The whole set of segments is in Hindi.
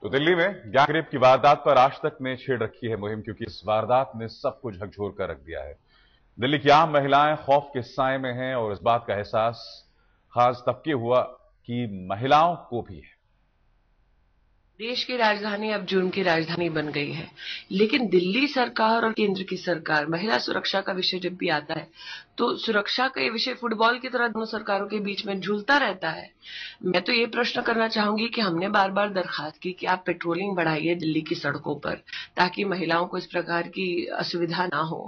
तो दिल्ली में गैंगरेप की वारदात पर आज तक ने छेड़ रखी है मुहिम, क्योंकि इस वारदात ने सबको झकझोर कर रख दिया है। दिल्ली की आम महिलाएं खौफ के साए में हैं और इस बात का एहसास खास तबके हुआ कि महिलाओं को भी है। देश की राजधानी अब जुर्म की राजधानी बन गई है, लेकिन दिल्ली सरकार और केंद्र की सरकार महिला सुरक्षा का विषय जब भी आता है तो सुरक्षा का ये विषय फुटबॉल की तरह दोनों सरकारों के बीच में झूलता रहता है। मैं तो ये प्रश्न करना चाहूंगी कि हमने बार बार दरखास्त की कि आप पेट्रोलिंग बढ़ाइए दिल्ली की सड़कों पर, ताकि महिलाओं को इस प्रकार की असुविधा ना हो।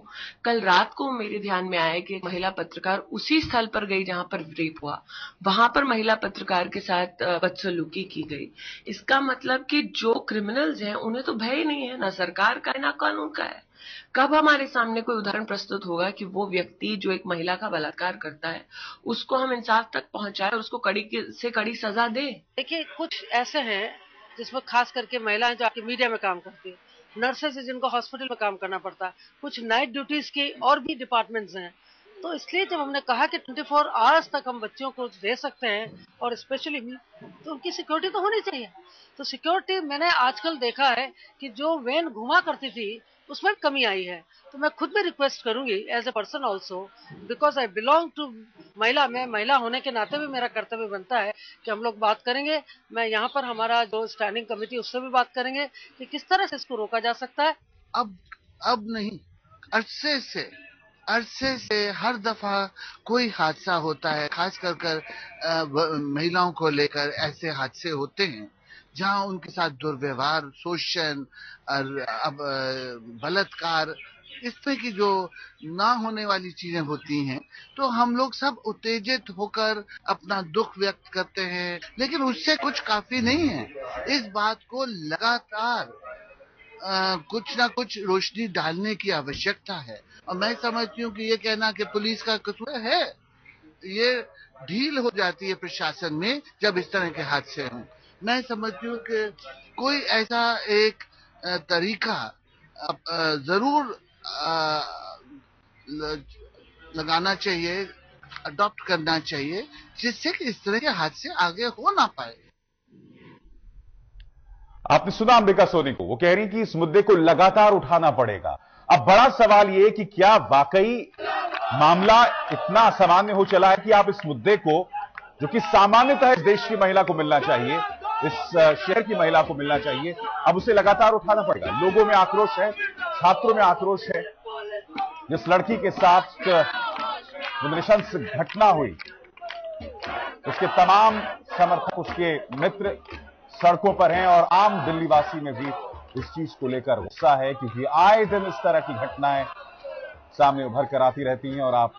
कल रात को मेरे ध्यान में आया कि एक महिला पत्रकार उसी स्थल पर गई जहां पर रेप हुआ, वहां पर महिला पत्रकार के साथ बदसलूकी की गई। इसका मतलब कि जो क्रिमिनल्स हैं उन्हें तो भय ही नहीं है, ना सरकार का है ना कानून का है। कब हमारे सामने कोई उदाहरण प्रस्तुत होगा कि वो व्यक्ति जो एक महिला का बलात्कार करता है उसको हम इंसाफ तक पहुंचाए और उसको कड़ी से कड़ी सजा दे। देखिए, कुछ ऐसे हैं जिसमें खास करके महिलाएं जो आपके मीडिया में काम करती है, नर्सेज है जिनको हॉस्पिटल में काम करना पड़ता है, कुछ नाइट ड्यूटीज की और भी डिपार्टमेंट्स हैं। तो इसलिए जब हमने कहा कि 24 आवर्स तक हम बच्चों को दे सकते हैं और स्पेशली तो उनकी सिक्योरिटी तो होनी चाहिए। तो सिक्योरिटी मैंने आजकल देखा है कि जो वैन घुमा करती थी उसमें कमी आई है। तो मैं खुद भी रिक्वेस्ट करूंगी as a person also, because I belong to महिला, मैं महिला होने के नाते भी मेरा कर्तव्य बनता है कि हम लोग बात करेंगे। मैं यहाँ पर हमारा जो स्टैंडिंग कमेटी उससे भी बात करेंगे कि किस तरह से इसको रोका जा सकता है। अब नहीं, अरसे से हर दफा कोई हादसा होता है, खास कर महिलाओं को लेकर ऐसे हादसे होते हैं जहां उनके साथ दुर्व्यवहार, शोषण और अब बलात्कार, इस तरह की जो ना होने वाली चीजें होती हैं, तो हम लोग सब उत्तेजित होकर अपना दुख व्यक्त करते हैं, लेकिन उससे कुछ काफी नहीं है। इस बात को लगातार कुछ ना कुछ रोशनी डालने की आवश्यकता है। और मैं समझती हूँ कि ये कहना कि पुलिस का कसूर है, ये ढील हो जाती है प्रशासन में जब इस तरह के हादसे हों। मैं समझती हूँ कि कोई ऐसा एक तरीका जरूर लगाना चाहिए, अडॉप्ट करना चाहिए, जिससे कि इस तरह के हादसे आगे हो ना पाए। आपने सुना अंबिका सोनी को, वो कह रही कि इस मुद्दे को लगातार उठाना पड़ेगा। अब बड़ा सवाल यह कि क्या वाकई मामला इतना असामान्य हो चला है कि आप इस मुद्दे को, जो कि सामान्यतः इस देश की महिला को मिलना चाहिए, इस शहर की महिला को मिलना चाहिए, अब उसे लगातार उठाना पड़ेगा। लोगों में आक्रोश है, छात्रों में आक्रोश है। जिस लड़की के साथ नृशंस घटना हुई, उसके तमाम समर्थक, उसके मित्र सड़कों पर हैं और आम दिल्लीवासी में भी इस चीज को लेकर गुस्सा है, क्योंकि आए दिन इस तरह की घटनाएं सामने उभर कर आती रहती हैं और आप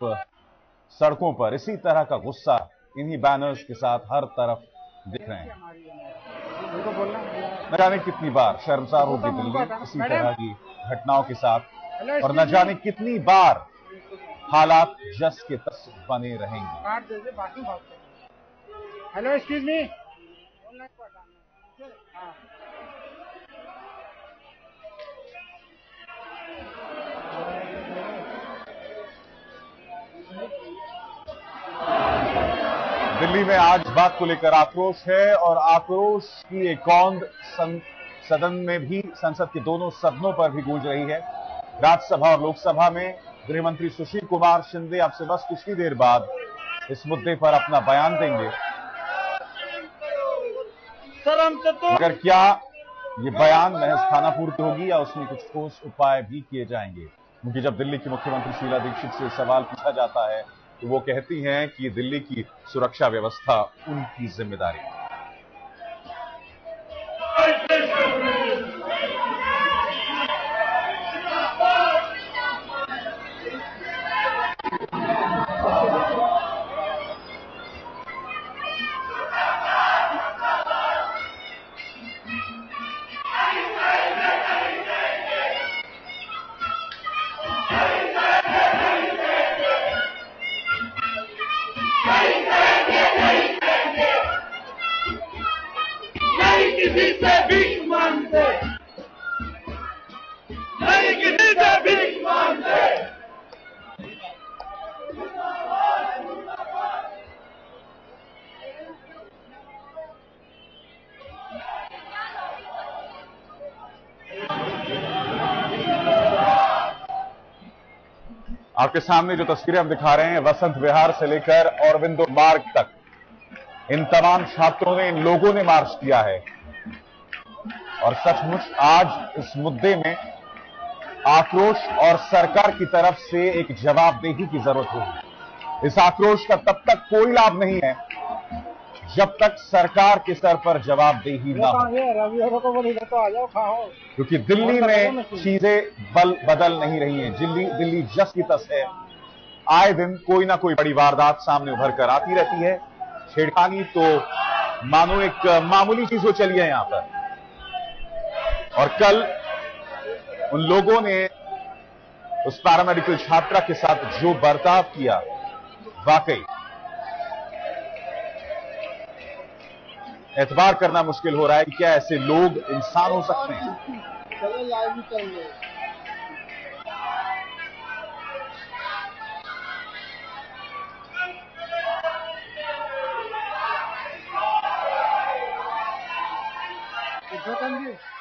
सड़कों पर इसी तरह का गुस्सा इन्हीं बैनर्स के साथ हर तरफ दिख रहे हैं। न जाने कितनी बार शर्मसार होगी दिल्ली इसी तरह की घटनाओं के साथ, और न जाने कितनी बार हालात जस के तस बने रहेंगे। Hello, excuse me. दिल्ली में आज बात को लेकर आक्रोश है और आक्रोश की एक औंध सदन में भी, संसद के दोनों सदनों पर भी गूंज रही है। राज्यसभा और लोकसभा में गृह मंत्री सुशील कुमार शिंदे अब से बस कुछ ही देर बाद इस मुद्दे पर अपना बयान देंगे। मगर क्या ये बयान महज खानापूर्ति होगी या उसमें कुछ ठोस उपाय भी किए जाएंगे? क्योंकि जब दिल्ली की मुख्यमंत्री शीला दीक्षित से सवाल पूछा जाता है तो वो कहती हैं कि दिल्ली की सुरक्षा व्यवस्था उनकी जिम्मेदारी है। आपके सामने जो तस्वीरें हम दिखा रहे हैं, वसंत विहार से लेकर औरबिंदो मार्ग तक इन तमाम छात्रों ने, इन लोगों ने मार्च किया है और सचमुच आज इस मुद्दे में आक्रोश और सरकार की तरफ से एक जवाबदेही की जरूरत होगी। इस आक्रोश का तब तक कोई लाभ नहीं है जब तक सरकार के सर पर जवाबदेही न हो, क्योंकि दिल्ली में चीजें बदल नहीं रही हैं। दिल्ली जस की तस है। आए दिन कोई ना कोई बड़ी वारदात सामने उभर कर आती रहती है। छेड़खानी तो मानो एक मामूली चीज हो चली है यहां पर। और कल उन लोगों ने उस पैरामेडिकल छात्रा के साथ जो बर्ताव किया, वाकई एतबार करना मुश्किल हो रहा है कि क्या ऐसे लोग इंसान हो सकते हैं। तो